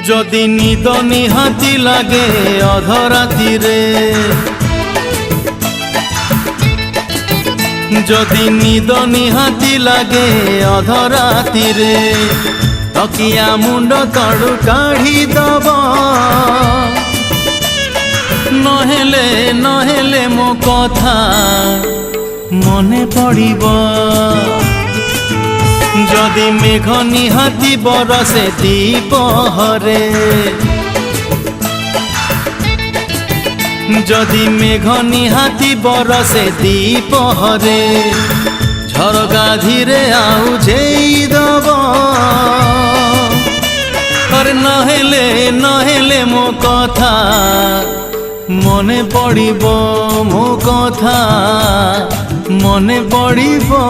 जदि निद निहाती लागे अधराती रे जदि निद निहाती लागे अधराती रे तकिया मुंड तड़ू काढ़ी दब नहेले नहेले मो कथा मने पड़िबो जदि मेघ निहाती बरसे दीपहरे जदि मेघ निहाती बरसे दीपहरे झरका धीरे आउ जेईदब अरे नहेले नहेले मो कथा मने पड़िबो मो कथा मने पड़िबो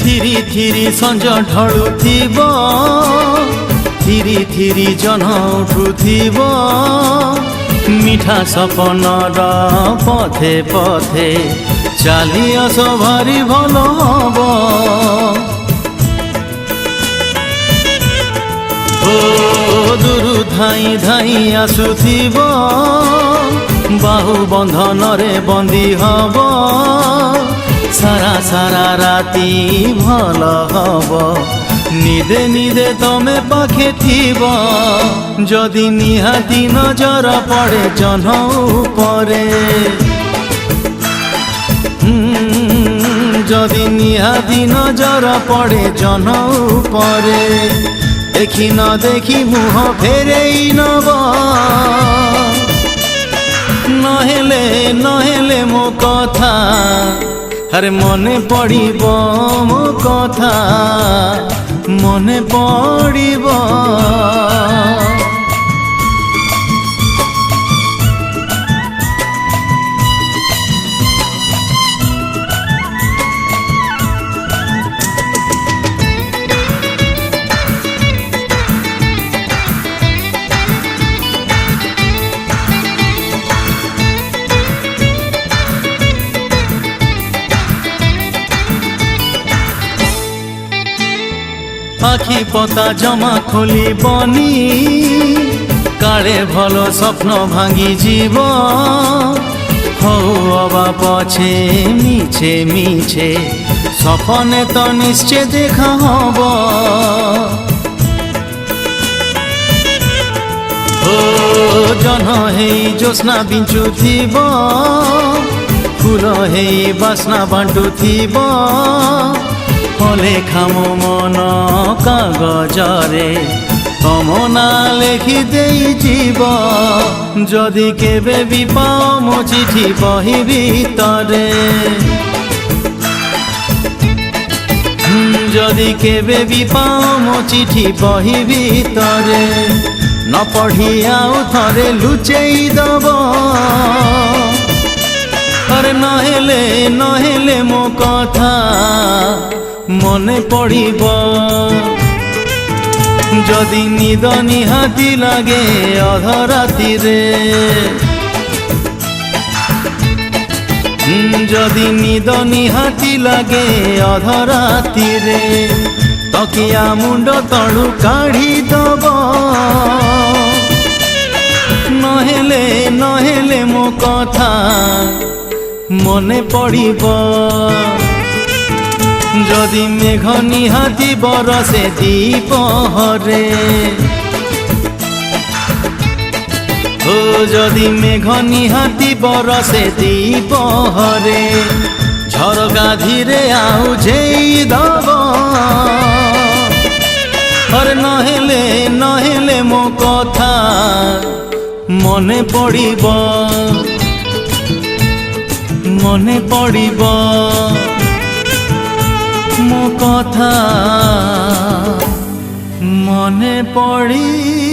थिरी थिरी संज ढलुथिबो थिरी थिरी जन उठुथिबो मिठा सपनर पथे पथे चाली आस भारी भल हबो ओ दुरु धाई धाई आसुथिबो बाहु बंधन रे बंदी हबो सारा सारा राती भल हब निदे निदे तमे पाखे थीब जदि निहाती नजर पड़े जह्न उपरे जदि निहाती नजर पड़े जह्न उपरे देखी न देखी मुह फेरेई नब नहेले नहेले मो कथा अरे मने पड़िबो मो कथा मने पड़िबो आखि पता जमा खोली बनी काले भलो स्वप्न भांगी जीव हो अबा पछे मिछे मिछे सपने तो निश्चय देखा हब ओ जन हेई जोस्ना बिंचुथिब फूल हेई बास्ना बांटुथिब फले खामो मन कागजरे तम ना लेखि देई जीव जदि केबे भी पाओ मो चिठी बही भितरे जदि केबे भी पाओ मो चिठी बही भितरे न पढ़ी आउ थरे लुचेई दब अरे नहेले नहेले मो कथा मने पड़िबो जदि निद निहाती लागे अधराती रे जदि निद निहाती लागे अधराती रे तकिया मुंड तड़ू काढ़ी दब नहेले नहेले मो कथा मने पड़िबो जदि मेघ निहाती बरसे दीपहरे ओ जदि मेघ निहाती बरसे दीपहरे झरका धीरे आउ जेईदब अरे नहेले नहेले मो कथा मने पड़िबो मने पड़िबो मो कथा मने पड़ी।